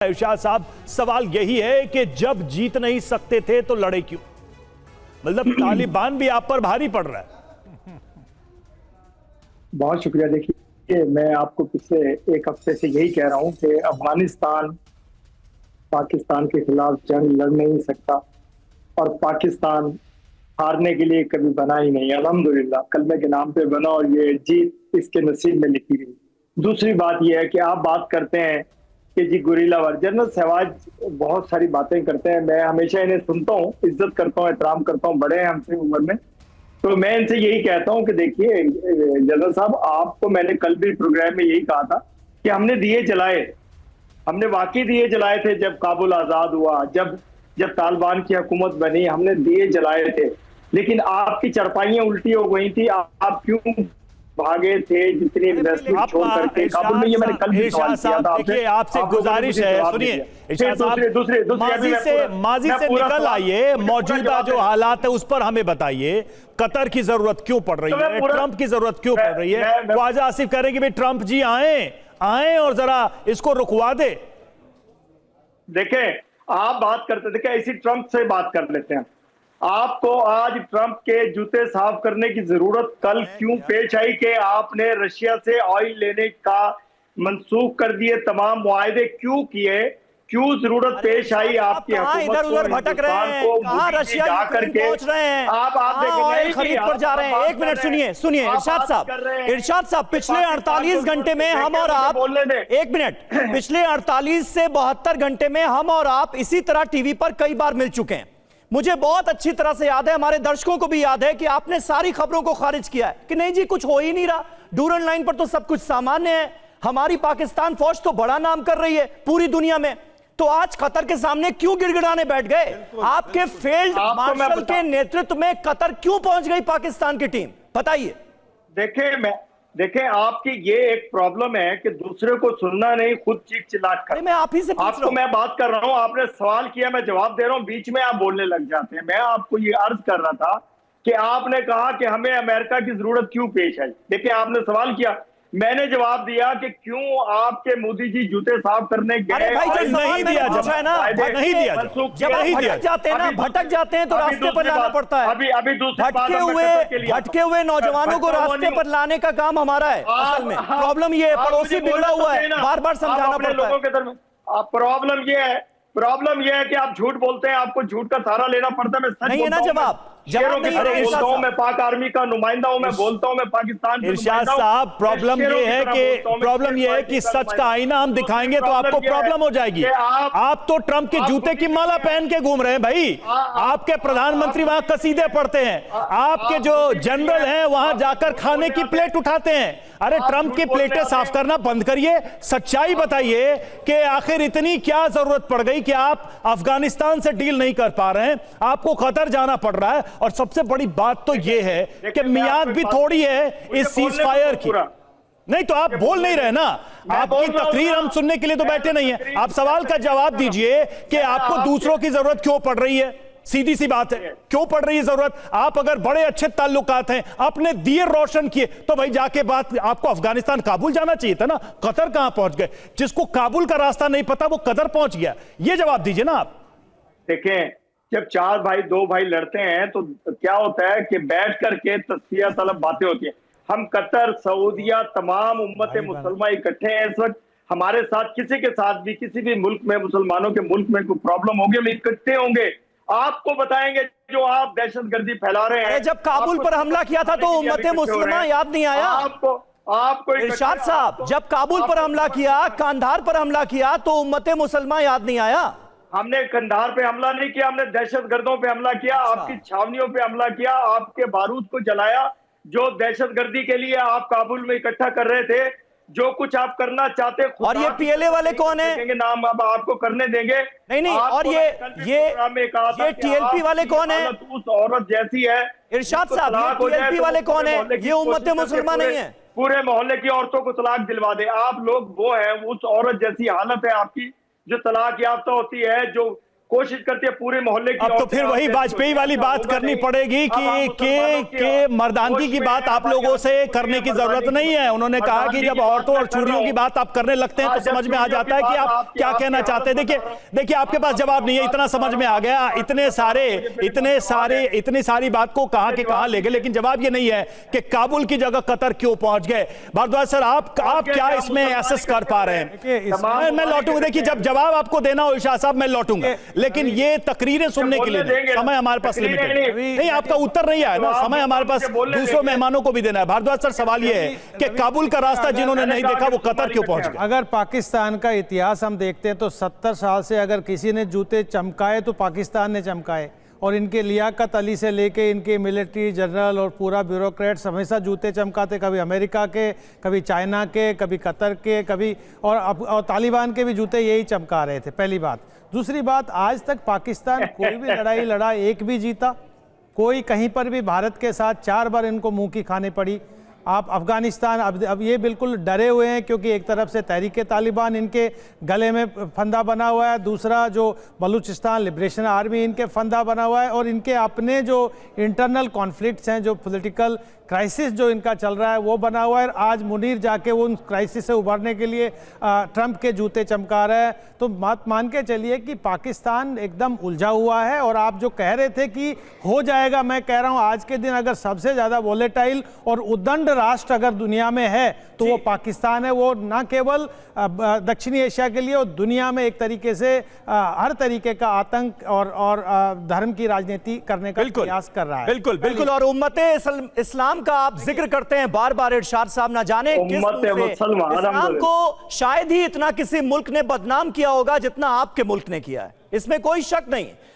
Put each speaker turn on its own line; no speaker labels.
इरशाद साहब, सवाल यही है कि जब जीत नहीं सकते थे तो लड़े क्यों? मतलब तालिबान भी आप पर भारी पड़ रहा है।
बहुत शुक्रिया। देखिए, मैं आपको पिछले एक हफ्ते से यही कह रहा हूं कि अफगानिस्तान पाकिस्तान के खिलाफ जंग लड़ नहीं सकता और पाकिस्तान हारने के लिए कभी बना ही नहीं। अल्हम्दुलिल्लाह कलमे के नाम पे बना और ये जीत इसके नसीब में लिखी गई। दूसरी बात यह है कि आप बात करते हैं कि जी गुरीला वार, जनरल सहवाज बहुत सारी बातें करते हैं, मैं हमेशा इन्हें सुनता हूँ, इज्जत करता हूँ, एहतराम करता हूँ, बड़े हैं हमसे उम्र में। तो मैं इनसे यही कहता हूं कि देखिए जनरल साहब, आपको मैंने कल भी प्रोग्राम में यही कहा था कि हमने दिए जलाए, हमने वाकई दिए जलाए थे। जब काबुल आजाद हुआ, जब तालिबान की हुकूमत बनी, हमने दिए जलाए थे, लेकिन आपकी चरपाइयां उल्टी हो गई थी। आप क्यों भागे थे जितनी इन्वेस्टमेंट छोड़ करके काबुल में? ये मैंने कल भी सवाल किया था आपसे।
आपसे गुजारिश है, सुनिए माजी से निकल आइए, मौजूदा जो हालात है उस पर हमें बताइए। कतर की जरूरत क्यों पड़ रही है? ट्रंप की जरूरत क्यों पड़ रही है? ख्वाजा आसिफ कह रहे हैं कि भाई ट्रंप जी आए और जरा इसको रुकवा दे।
देखें, आप बात करते थे क्या, इसी ट्रंप से बात कर लेते हैं। आपको आज ट्रंप के जूते साफ करने की जरूरत कल क्यों पेश आई कि आपने रशिया से ऑयल लेने का मंसूख कर दिए, तमाम मुआहदे क्यों किए? क्यों जरूरत पेश आई आपकी हुकूमत
इधर उधर भटक रहे हैं, कहां रशिया पहुंच रहे हैं,
आप
ऑयल खरीद पर जा रहे हैं। एक मिनट सुनिए इरशाद साहब, पिछले 48 घंटे में हम और आप, एक मिनट, पिछले 48 से 72 घंटे में हम और आप इसी तरह टीवी पर कई बार मिल चुके हैं। मुझे बहुत अच्छी तरह से याद है, हमारे दर्शकों को भी याद है कि आपने सारी खबरों को खारिज किया है कि नहीं जी कुछ हो ही नहीं रहा, डूरन लाइन पर तो सब कुछ सामान्य है, हमारी पाकिस्तान फौज तो बड़ा नाम कर रही है पूरी दुनिया में। तो आज कतर के सामने क्यों गिड़गिड़ाने बैठ गए? आपके फील्ड मार्शल के नेतृत्व में कतर क्यों पहुंच गई पाकिस्तान की टीम? बताइए।
देखें, आपकी ये एक प्रॉब्लम है कि दूसरे को सुनना नहीं, खुद चीख चिल्लाट कर।
मैं आप ही से
आपको मैं बात कर रहा हूं, आपने सवाल किया, मैं जवाब दे रहा हूं, बीच में आप बोलने लग जाते हैं। मैं आपको ये अर्ज कर रहा था कि आपने कहा कि हमें अमेरिका की जरूरत क्यों पेश आई। देखिए, आपने सवाल किया, मैंने जवाब दिया कि क्यों आपके मोदी जी जूते साफ करने गए।
नहीं दिया जब है ना, नहीं दिया जब भटक जाते हैं तो रास्ते पर लाना पड़ता है।
अभी
भटके हुए नौजवानों को रास्ते पर लाने का काम हमारा है। असल में प्रॉब्लम ये है, पड़ोसी बिगड़ा हुआ है, बार बार समझाना पड़ता है।
प्रॉब्लम यह है कि आप झूठ बोलते हैं, आपको झूठ का सहारा लेना पड़ता है। मैं सच
नहीं है ना जवाब
बोलता हूं, मैं पाक आर्मी का नुमाइंदा हूं, मैं बोलता हूं, मैं पाकिस्तान
इरशाद साहब, प्रॉब्लम ये है कि सच का आईना हम दिखाएंगे तो आपको प्रॉब्लम हो जाएगी। आप तो ट्रंप के जूते की माला पहन के घूम रहे हैं भाई। आपके प्रधानमंत्री वहां कसीदे पढ़ते हैं, आपके जो जनरल हैं वहां जाकर खाने की प्लेट उठाते हैं। अरे ट्रंप की प्लेटें साफ करना बंद करिए, सच्चाई बताइए कि आखिर इतनी क्या जरूरत पड़ गई कि आप अफगानिस्तान से डील नहीं कर पा रहे हैं, आपको कतर जाना पड़ रहा है। और सबसे बड़ी बात तो यह है कि मियाद भी थोड़ी है इस सीज फायर की। नहीं तो आप बोल नहीं रहे ना, आपकी तकरीर हम सुनने के लिए तो बैठे नहीं है। आप सवाल का जवाब दीजिए कि आपको दूसरों की जरूरत क्यों पड़ रही है? सीधी सी बात है, क्यों पड़ रही है जरूरत? आप अगर बड़े अच्छे ताल्लुकात हैं, आपने दिए रोशन किए, तो भाई जाके बात, आपको अफगानिस्तान काबुल जाना चाहिए था ना। कतर कहां पहुंच गए? जिसको काबुल का रास्ता नहीं पता वो कतर पहुंच गया। ये जवाब दीजिए ना आप।
देखें, जब चार भाई दो भाई लड़ते हैं तो क्या होता है कि बैठ करके तस्फिया तलब बातें होती है। हम कतर, सऊदिया, तमाम उम्मत मुसलमान इकट्ठे हैं इस वक्त। हमारे साथ किसी के साथ भी, किसी भी मुल्क में, मुसलमानों के मुल्क में कोई प्रॉब्लम होगी, हम इकट्ठे होंगे, आपको बताएंगे। जो आप दहशतगर्दी फैला रहे हैं,
जब काबुल पर हमला किया था तो उम्मत मुसलमान याद नहीं आया
आपको
इरशाद साहब? जब काबुल पर हमला किया, कांधार पर हमला किया तो उम्मत मुसलमान याद नहीं आया?
हमने कंधार पे हमला नहीं किया, हमने दहशतगर्दों पे हमला किया, आपकी छावनियों पे हमला किया, आपके बारूद को जलाया। जो दहशतगर्दी के लिए आप काबुल में इकट्ठा कर रहे थे, जो कुछ आप करना चाहते।
और ये पीएलए वाले कौन है?
नाम अब आपको करने देंगे।
नहीं, और ये टीएलपी वाले कौन है?
उस औरत जैसी है।
इरशाद साहब, ये टीएलपी वाले कौन है? ये उम्मत मुसलमान नहीं है।
पूरे मोहल्ले की औरतों को तलाक दिलवा दे। आप लोग वो हैं, उस औरत जैसी हालत है आपकी जो तलाक याफ्ता होती है, जो कोशिश करती है पूरे मोहल्ले की।
अब तो फिर वही वाजपेयी वाली बात करनी पड़ेगी कि मर्दानगी की बात आप लोगों से करने की जरूरत नहीं है। उन्होंने कहा कि जब औरतों और चूड़ियों की बात आप करने लगते हैं तो समझ में आ जाता है कि आप क्या कहना चाहते हैं। देखिए आपके पास जवाब नहीं है, इतना समझ में आ गया। इतनी सारी बात को कहां के कहां ले गए, लेकिन जवाब ये नहीं है कि काबुल की जगह कतर क्यों पहुंच गए। भारद्वाज सर, आप क्या इसमें एसेस कर पा रहे हैं? मैं लौटूंगा, देखिए जब जवाब आपको देना हो इरशाद साहब मैं लौटूंगा, लेकिन ये तकरीरें सुनने के लिए समय हमारे पास लिमिटेड नहीं। आपका उत्तर नहीं आया ना, समय हमारे पास दूसरों मेहमानों को भी देना है। भारद्वाज सर, सवाल ये है कि काबुल का रास्ता जिन्होंने नहीं देखा वो कतर क्यों पहुंच गए?
अगर पाकिस्तान का इतिहास हम देखते हैं तो 70 साल से अगर किसी ने जूते चमकाए तो पाकिस्तान ने चमकाए, और इनके लियाकत अली से लेके इनके मिलिट्री जनरल और पूरा ब्यूरोक्रेट्स हमेशा जूते चमकाते, कभी अमेरिका के, कभी चाइना के, कभी कतर के, कभी और तालिबान के भी जूते यही चमका रहे थे। पहली बात। दूसरी बात, आज तक पाकिस्तान कोई भी लड़ाई लड़ा, एक भी जीता, कोई कहीं पर भी भारत के साथ 4 बार इनको मुंह की खानी पड़ी। आप अफगानिस्तान अब ये बिल्कुल डरे हुए हैं क्योंकि एक तरफ से तहरीके तालिबान इनके गले में फंदा बना हुआ है, दूसरा जो बलूचिस्तान लिबरेशन आर्मी इनके फंदा बना हुआ है, और इनके अपने जो इंटरनल कॉन्फ्लिक्ट्स हैं, जो पॉलिटिकल क्राइसिस जो इनका चल रहा है वो बना हुआ है। आज मुनीर जाके वो उन क्राइसिस से उभरने के लिए ट्रंप के जूते चमका रहा है। तो बात मान के चलिए कि पाकिस्तान एकदम उलझा हुआ है। और आप जो कह रहे थे कि हो जाएगा, मैं कह रहा हूं आज के दिन अगर सबसे ज़्यादा वोलेटाइल और उद्दंड राष्ट्र अगर दुनिया में है तो वो पाकिस्तान है। वो ना केवल दक्षिणी एशिया के लिए और दुनिया में एक तरीके से हर तरीके का आतंक और धर्म की राजनीति करने का प्रयास कर रहा है।
बिल्कुल बिल्कुल। और उम्मते इस्लाम का आप जिक्र करते हैं बार बार इरशाद साहब, ना जाने किस मुंह से इस्लाम को शायद ही इतना किसी मुल्क ने बदनाम किया होगा जितना आपके मुल्क ने किया है, इसमें कोई शक नहीं।